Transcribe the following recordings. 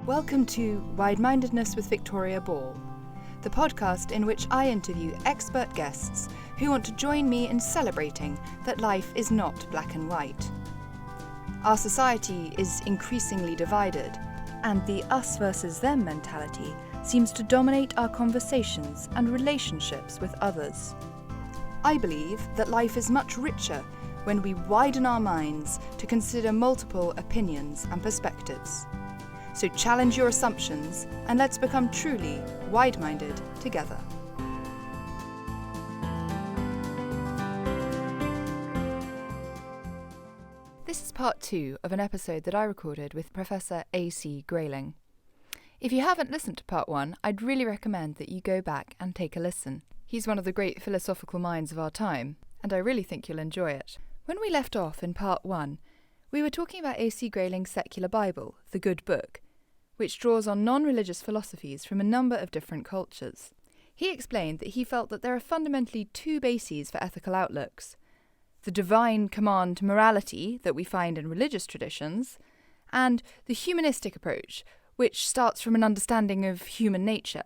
Welcome to Widemindedness with Victoria Ball, the podcast in which I interview expert guests who want to join me in celebrating that life is not black and white. Our society is increasingly divided, and the us versus them mentality seems to dominate our conversations and relationships with others. I believe that life is much richer when we widen our minds to consider multiple opinions and perspectives. So challenge your assumptions and let's become truly wide-minded together. This is part 2 of an episode that I recorded with Professor A.C. Grayling. If you haven't listened to part 1, I'd really recommend that you go back and take a listen. He's one of the great philosophical minds of our time, and I really think you'll enjoy it. When we left off in part 1, we were talking about A.C. Grayling's secular Bible, The Good Book, which draws on non-religious philosophies from a number of different cultures. He explained that he felt that there are fundamentally two bases for ethical outlooks: the divine command to morality that we find in religious traditions, and the humanistic approach, which starts from an understanding of human nature.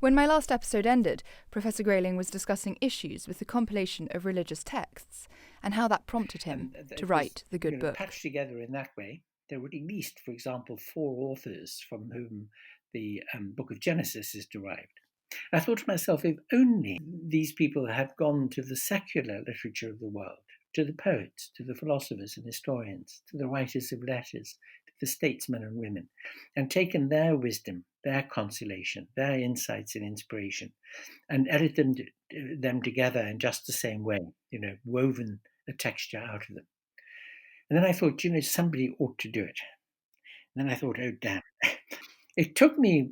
When my last episode ended, Professor Grayling was discussing issues with the compilation of religious texts and how that prompted him to write The Good Book. Patched together in that way, there were at least, for example, 4 authors from whom the book of Genesis is derived. I thought to myself, if only these people had gone to the secular literature of the world, to the poets, to the philosophers and historians, to the writers of letters, to the statesmen and women, and taken their wisdom, their consolation, their insights and inspiration, and edited them together in just the same way, woven a texture out of them. And then I thought, somebody ought to do it. And then I thought, oh, damn. It took me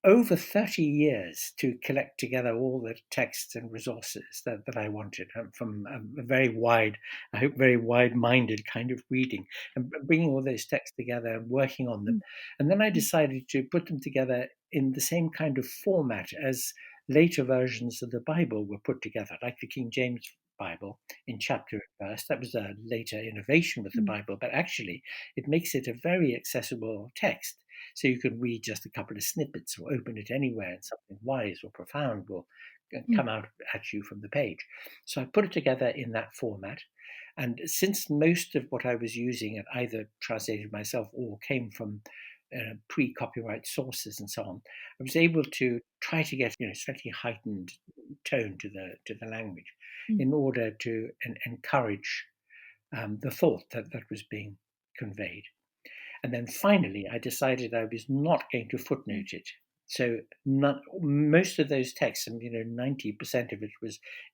over 30 years to collect together all the texts and resources that I wanted from a very wide, I hope very wide-minded kind of reading, and bringing all those texts together and working on them. And then I decided to put them together in the same kind of format as later versions of the Bible were put together, like the King James Bible in chapter and verse. That was a later innovation with the Bible, but actually it makes it a very accessible text. So you can read just a couple of snippets or open it anywhere and something wise or profound will come out at you from the page. So I put it together in that format. And since most of what I was using had either translated myself or came from pre-copyright sources and so on, I was able to try to get slightly heightened tone to the language in order to encourage the thought that was being conveyed. And then finally, I decided I was not going to footnote it. So most of those texts, 90% of it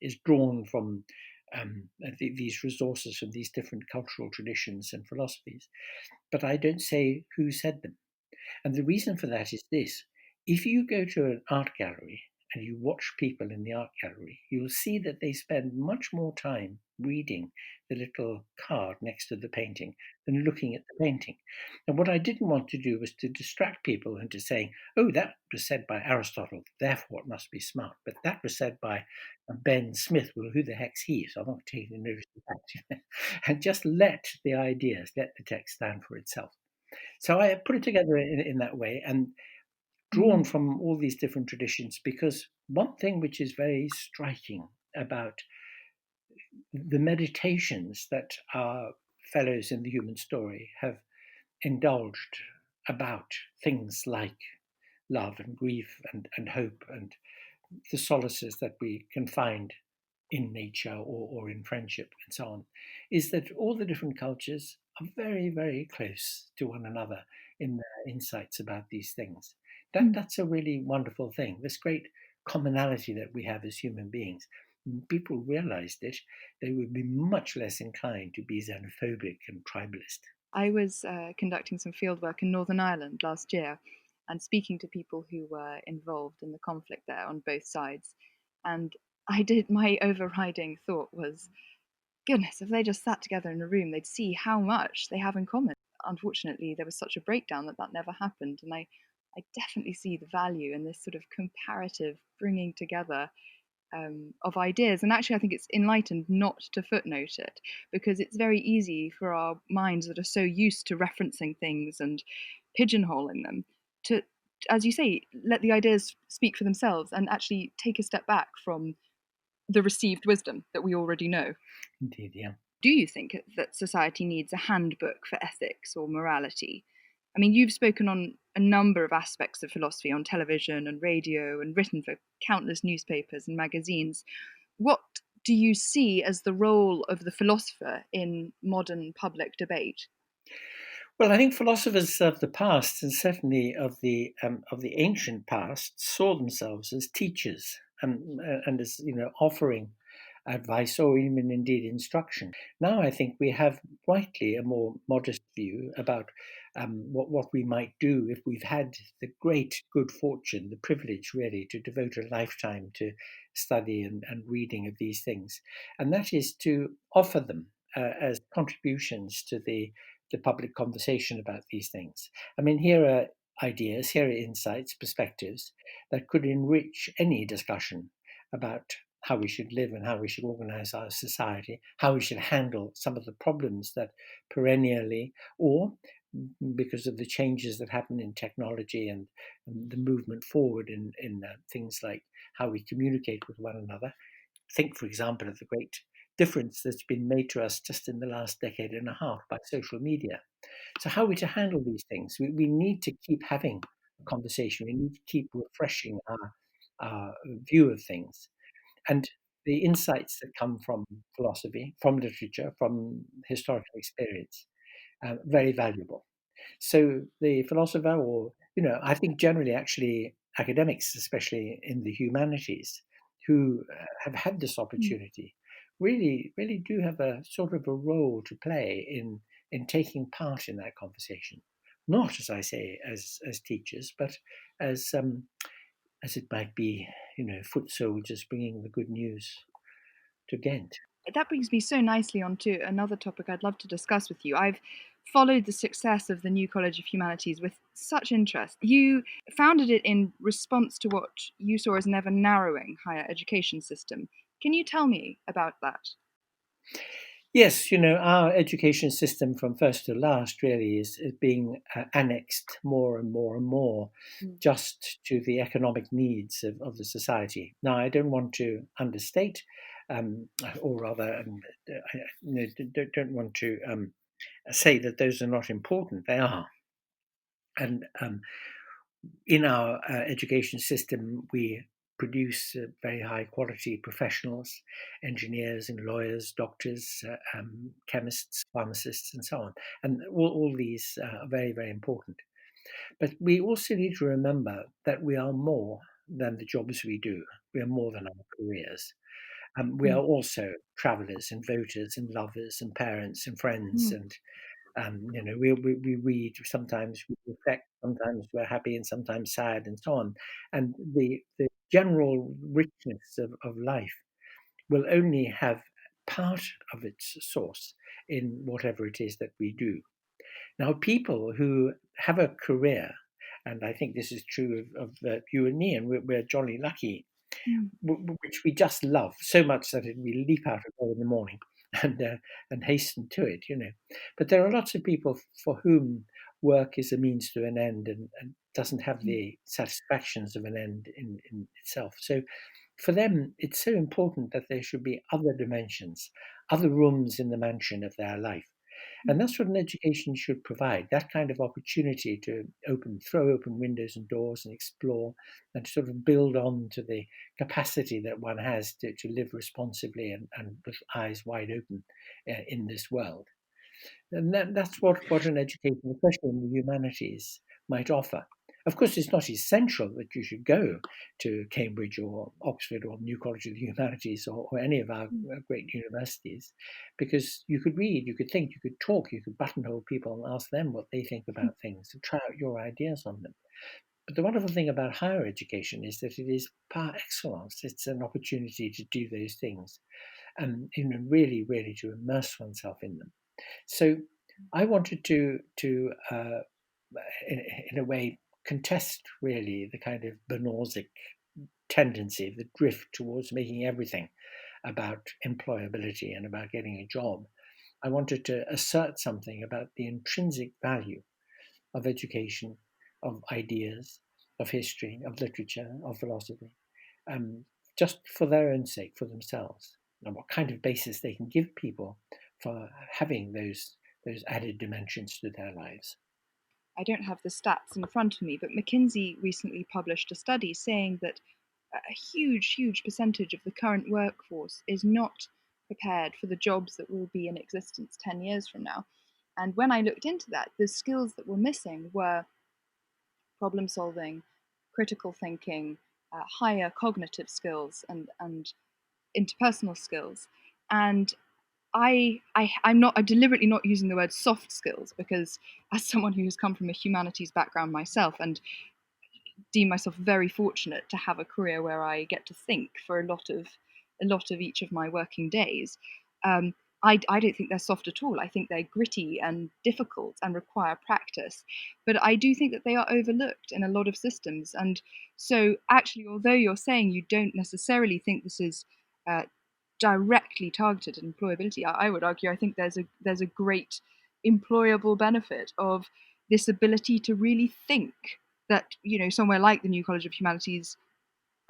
is drawn from these resources from these different cultural traditions and philosophies. But I don't say who said them. And the reason for that is this: if you go to an art gallery and you watch people in the art gallery, you'll see that they spend much more time reading the little card next to the painting than looking at the painting. And what I didn't want to do was to distract people into saying, oh, that was said by Aristotle, therefore it must be smart. But that was said by Ben Smith. Well, who the heck's he? So I'm not taking notice of that. And just let the ideas, let the text stand for itself. So I put it together in that way and drawn from all these different traditions, because one thing which is very striking about the meditations that our fellows in the human story have indulged about things like love and grief and hope and the solaces that we can find in nature or in friendship and so on, is that all the different cultures are very, very close to one another in their insights about these things. That's a really wonderful thing, this great commonality that we have as human beings. When people realized it, they would be much less inclined to be xenophobic and tribalist. I was conducting some fieldwork in Northern Ireland last year and speaking to people who were involved in the conflict there on both sides. And my overriding thought was, goodness, if they just sat together in a room, they'd see how much they have in common. Unfortunately, there was such a breakdown that never happened. And I definitely see the value in this sort of comparative bringing together of ideas. And actually, I think it's enlightened not to footnote it, because it's very easy for our minds that are so used to referencing things and pigeonholing them to, as you say, let the ideas speak for themselves and actually take a step back from the received wisdom that we already know. Indeed, yeah. Do you think that society needs a handbook for ethics or morality? I mean, you've spoken on a number of aspects of philosophy on television and radio and written for countless newspapers and magazines. What do you see as the role of the philosopher in modern public debate? Well, I think philosophers of the past, and certainly of the ancient past, saw themselves as teachers and as offering advice or even indeed instruction. Now, I think we have rightly a more modest view about what we might do if we've had the great good fortune, the privilege really, to devote a lifetime to study and reading of these things, and that is to offer them as contributions to the public conversation about these things. I mean, here are ideas, here are insights, perspectives that could enrich any discussion about how we should live and how we should organize our society, how we should handle some of the problems that perennially, or because of the changes that happen in technology and the movement forward in things like how we communicate with one another. Think, for example, of the great difference that's been made to us just in the last decade and a half by social media. So, how are we to handle these things? We need to keep having a conversation. We need to keep refreshing our view of things. And the insights that come from philosophy, from literature, from historical experience, very valuable. So the philosopher, or I think generally actually academics, especially in the humanities, who have had this Mm. opportunity, really do have a sort of a role to play in taking part in that conversation. Not, as I say, as teachers, but as as it might be, foot soldiers bringing the good news to Ghent. That brings me so nicely on to another topic I'd love to discuss with you. I've followed the success of the New College of Humanities with such interest. You founded it in response to what you saw as an ever narrowing higher education system. Can you tell me about that? Yes, our education system from first to last really is being annexed more and more and more Mm. just to the economic needs of the society. Now, I don't want to understate, or rather, don't want to say that those are not important. They are. And in our education system, we produce very high quality professionals, engineers and lawyers, doctors, chemists, pharmacists, and so on. And all these are very, very important. But we also need to remember that we are more than the jobs we do. We are more than our careers. We are Mm. also travelers and voters and lovers and parents and friends Mm. and we read, sometimes we reflect, sometimes we're happy and sometimes sad and so on. And the general richness of life will only have part of its source in whatever it is that we do. Now, people who have a career, and I think this is true of you and me, and we're jolly lucky, Mm. which we just love so much that we leap out of bed in the morning and hasten to it, But there are lots of people for whom work is a means to an end and doesn't have Mm. the satisfactions of an end in itself. So for them, it's so important that there should be other dimensions, other rooms in the mansion of their life. And Mm. that's what an education should provide, that kind of opportunity to throw open windows and doors and explore and sort of build on to the capacity that one has to live responsibly and with eyes wide open in this world. And that's what an education, especially in the humanities, might offer. Of course, it's not essential that you should go to Cambridge or Oxford or New College of the Humanities or any of our Mm. great universities, because you could read, you could think, you could talk, you could buttonhole people and ask them what they think about things and try out your ideas on them. But the wonderful thing about higher education is that it is par excellence. It's an opportunity to do those things and really to immerse oneself in them. So I wanted to in a way, contest really the kind of Bernosic tendency, the drift towards making everything about employability and about getting a job. I wanted to assert something about the intrinsic value of education, of ideas, of history, of literature, of philosophy, um, just for their own sake, for themselves, and what kind of basis they can give people for having those added dimensions to their lives. I don't have the stats in front of me, but McKinsey recently published a study saying that a huge, huge percentage of the current workforce is not prepared for the jobs that will be in existence 10 years from now. And when I looked into that, the skills that were missing were problem solving, critical thinking, higher cognitive skills, and interpersonal skills. And I'm deliberately not using the word soft skills because, as someone who has come from a humanities background myself and deem myself very fortunate to have a career where I get to think for a lot of each of my working days. Um, I don't think they're soft at all. I think they're gritty and difficult and require practice. But I do think that they are overlooked in a lot of systems. And so, actually, although you're saying you don't necessarily think this is uh, directly targeted at employability, I would argue I think there's a great employable benefit of this ability to really think that somewhere like the New College of Humanities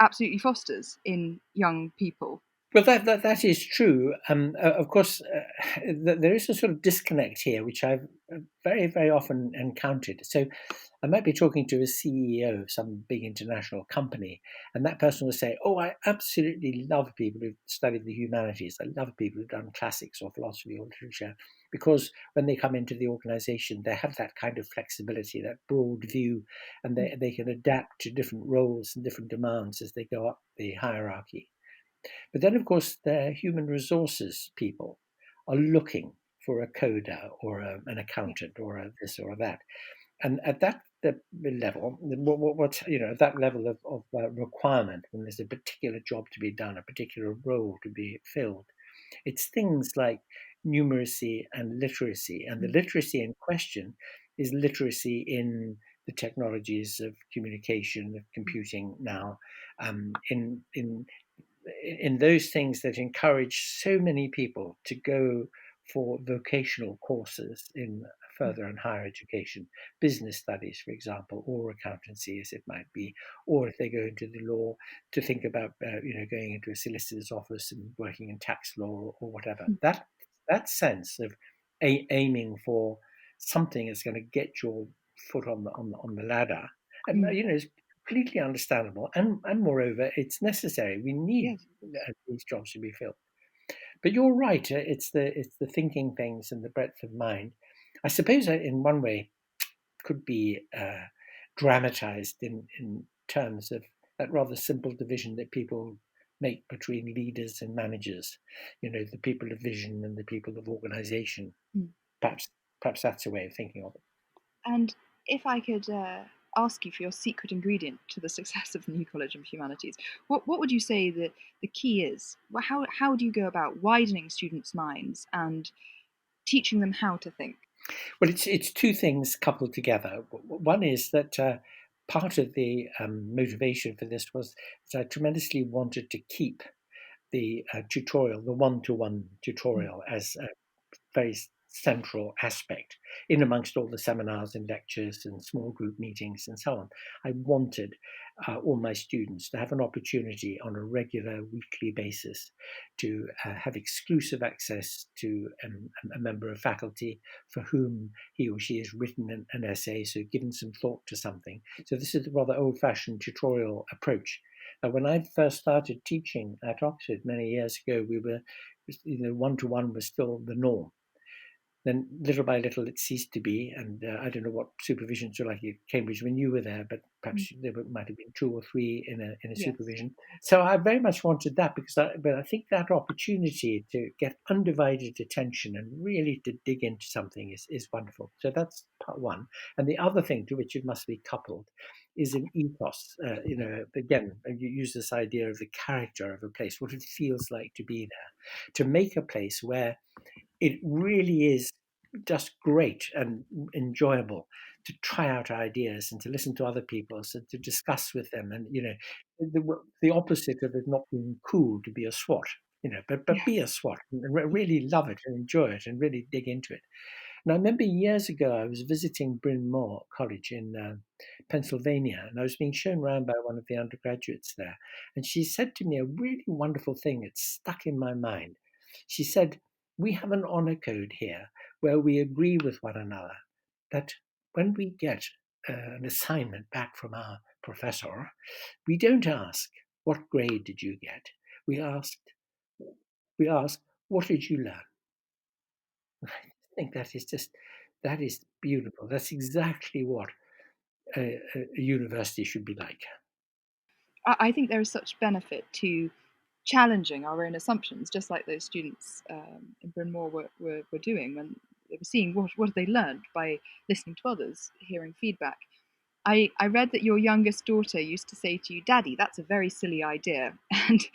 absolutely fosters in young people. Well, that is true. Of course, there is a sort of disconnect here, which I've very, very often encountered. So I might be talking to a CEO of some big international company, and that person will say, "Oh, I absolutely love people who've studied the humanities. I love people who've done classics or philosophy or literature, because when they come into the organization, they have that kind of flexibility, that broad view, and they can adapt to different roles and different demands as they go up the hierarchy." But then, of course, the human resources people are looking for a coder or an accountant or a this or a that. And at that the level, what's at that level of requirement, when there's a particular job to be done, a particular role to be filled, it's things like numeracy and literacy. And the literacy in question is literacy in the technologies of communication, of computing now, in those things that encourage so many people to go for vocational courses in further and higher education, business studies, for example, or accountancy, as it might be, or if they go into the law, to think about going into a solicitor's office and working in tax law or whatever. That sense of aiming for something that's going to get your foot on the ladder, and Mm. is completely understandable, and moreover, it's necessary. We need Yes. these jobs to be filled. But you're right. It's the thinking things and the breadth of mind. I suppose in one way could be dramatized in terms of that rather simple division that people make between leaders and managers. The people of vision and the people of organization. Mm. Perhaps perhaps that's a way of thinking of it. And if I could ask you for your secret ingredient to the success of the New College of Humanities, what would you say that the key is? How do you go about widening students' minds and teaching them how to think? Well, it's two things coupled together. One is that part of the motivation for this was that I tremendously wanted to keep the tutorial, the one-to-one Mm. tutorial, as a very central aspect in amongst all the seminars and lectures and small group meetings and so on. I wanted all my students to have an opportunity on a regular weekly basis to have exclusive access to a member of faculty for whom he or she has written an essay, so given some thought to something. So this is a rather old-fashioned tutorial approach. When I first started teaching at Oxford many years ago, we were, one-to-one was still the norm. Then little by little it ceased to be, and I don't know what supervisions were like at Cambridge when you were there, but Mm. perhaps there might have been two or three in a Yes. supervision. So I very much wanted that, but I think that opportunity to get undivided attention and really to dig into something is wonderful. So that's part one. And the other thing to which it must be coupled is an ethos. Again, you use this idea of the character of a place, what it feels like to be there, to make a place where it really is just great and enjoyable to try out ideas and to listen to other people, so to discuss with them, and the opposite of it not being cool to be a SWAT, but Yeah. be a SWAT and really love it and enjoy it and really dig into it. And I remember years ago, I was visiting Bryn Mawr College in Pennsylvania, and I was being shown around by one of the undergraduates there. And she said to me a really wonderful thing that stuck in my mind. She said, "We have an honor code here where we agree with one another that when we get an assignment back from our professor, we don't ask, 'What grade did you get?' We ask, 'What did you learn?'" I think that is beautiful. That's exactly what a university should be like. I think there is such benefit to challenging our own assumptions, just like those students in Bryn Mawr were doing when they were seeing what they learned by listening to others, hearing feedback. I read that your youngest daughter used to say to you, "Daddy, that's a very silly idea." And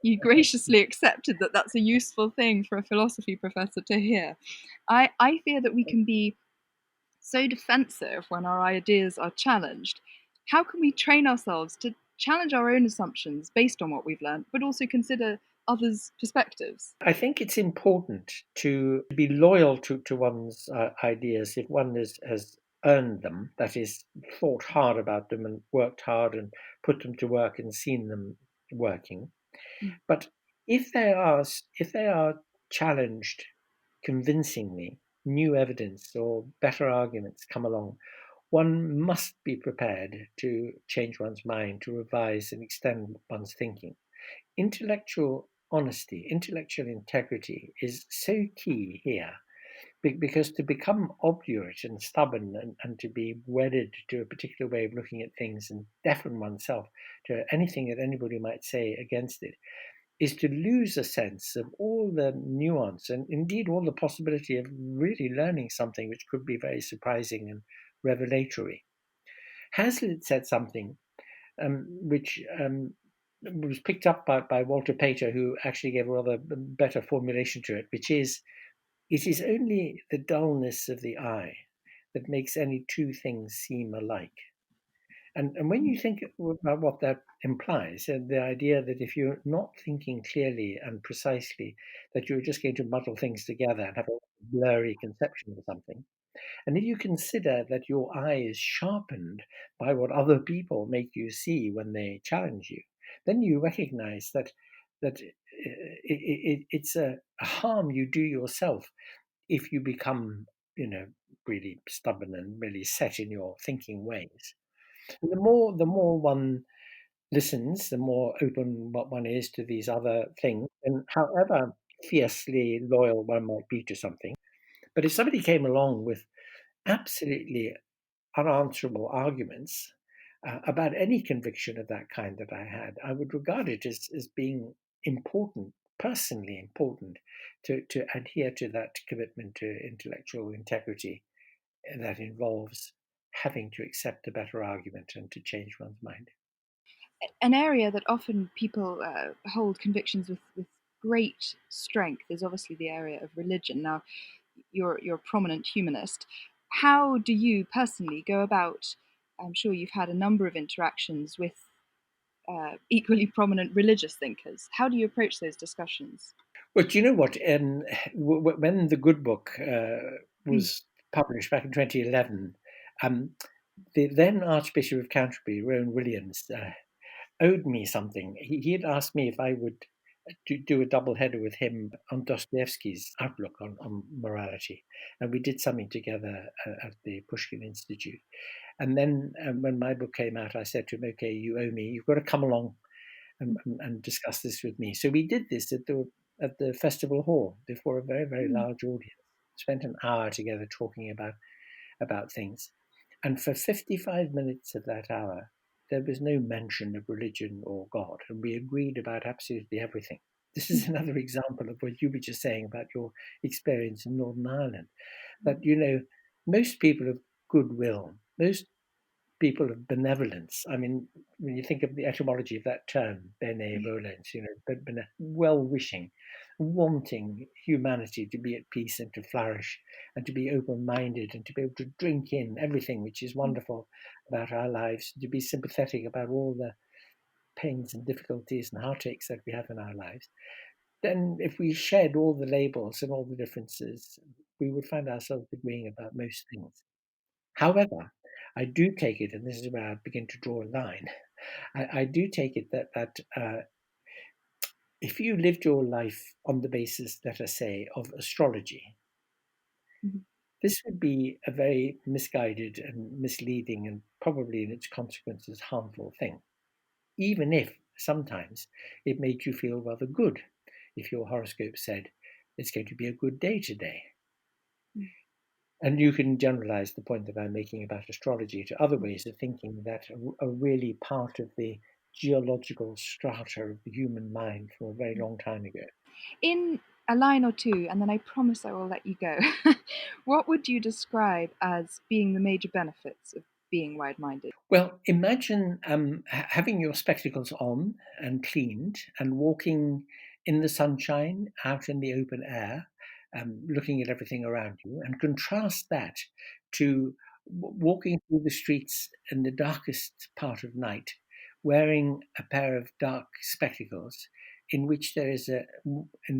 you graciously accepted that that's a useful thing for a philosophy professor to hear. I fear that we can be so defensive when our ideas are challenged. How can we train ourselves to challenge our own assumptions based on what we've learned, but also consider others' perspectives? I think it's important to be loyal to one's ideas if one has earned them, that is, thought hard about them and worked hard and put them to work and seen them working. Mm. But if they are challenged convincingly, new evidence or better arguments come along, one must be prepared to change one's mind, to revise and extend one's thinking. Intellectual honesty, intellectual integrity is so key here because to become obdurate and stubborn and to be wedded to a particular way of looking at things and deafen oneself to anything that anybody might say against it is to lose a sense of all the nuance and indeed all the possibility of really learning something which could be very surprising and revelatory. Hazlitt said something which was picked up by Walter Pater, who actually gave a rather better formulation to it, which is, "It is only the dullness of the eye that makes any two things seem alike." And when you think about what that implies, the idea that if you're not thinking clearly and precisely, that you're just going to muddle things together and have a blurry conception of something, and if you consider that your eye is sharpened by what other people make you see when they challenge you, then you recognize that it's a harm you do yourself if you become, really stubborn and really set in your thinking ways. And the more one listens, the more open what one is to these other things, and however fiercely loyal one might be to something. But if somebody came along with absolutely unanswerable arguments about any conviction of that kind that I had, I would regard it as being important, personally important, to adhere to that commitment to intellectual integrity that involves having to accept a better argument and to change one's mind. An area that often people hold convictions with great strength is obviously the area of religion. Now, you're a prominent humanist. How do you personally go about? I'm sure you've had a number of interactions with equally prominent religious thinkers. How do you approach those discussions? But you know what? When the Good Book Mm. was published back in 2011, um, the then Archbishop of Canterbury, Rowan Williams, owed me something. He had asked me if I would do a double header with him on Dostoevsky's outlook on morality. And we did something together at the Pushkin Institute. And then when my book came out, I said to him, "Okay, you owe me. You've got to come along and discuss this with me." So we did this at the festival hall before a very, very Mm. large audience. Spent an hour together talking about things. And for 55 minutes of that hour, there was no mention of religion or God, and we agreed about absolutely everything. This is another example of what you were just saying about your experience in Northern Ireland. That, most people of goodwill, most people of benevolence. I mean, when you think of the etymology of that term, benevolence, well-wishing, wanting humanity to be at peace and to flourish and to be open-minded and to be able to drink in everything which is wonderful about our lives, to be sympathetic about all the pains and difficulties and heartaches that we have in our lives. Then if we shed all the labels and all the differences, we would find ourselves agreeing about most things. However, I do take it, and this is where I begin to draw a line, I do take it that if you lived your life on the basis, let us say, of astrology, Mhm. this would be a very misguided and misleading and probably in its consequences harmful thing, even if sometimes it made you feel rather good if your horoscope said it's going to be a good day today. And you can generalize the point that I'm making about astrology to other ways of thinking that are really part of the geological strata of the human mind from a very long time ago. In a line or two, and then I promise I will let you go, what would you describe as being the major benefits of being wide-minded? Well, imagine having your spectacles on and cleaned and walking in the sunshine out in the open air, looking at everything around you, and contrast that to walking through the streets in the darkest part of night, wearing a pair of dark spectacles in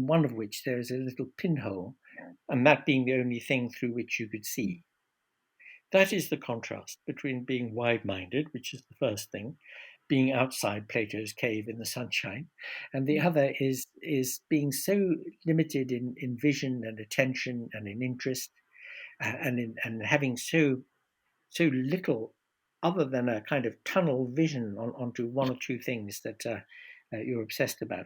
one of which there is a little pinhole, and that being the only thing through which you could see. That is the contrast between being wide-minded, which is the first thing, being outside Plato's cave in the sunshine, and the other is being so limited in vision and attention and in interest, and having so little other than a kind of tunnel vision onto one or two things that you're obsessed about,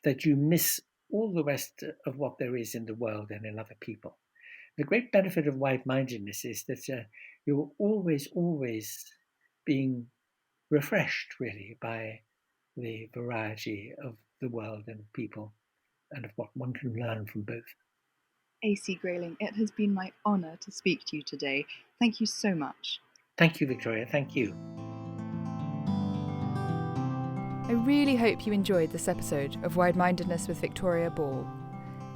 that you miss all the rest of what there is in the world and in other people. The great benefit of wide-mindedness is that you're always being refreshed, really, by the variety of the world and people and of what one can learn from both. AC Grayling, it has been my honour to speak to you today. Thank you so much. Thank you, Victoria. Thank you. I really hope you enjoyed this episode of Widemindedness with Victoria Ball.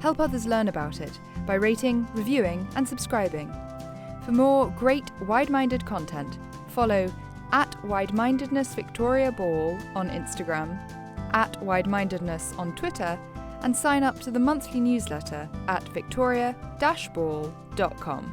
Help others learn about it by rating, reviewing, and subscribing. For more great wide-minded content, follow @Widemindedness Victoria Ball on Instagram, @Widemindedness on Twitter, and sign up to the monthly newsletter at victoria-ball.com.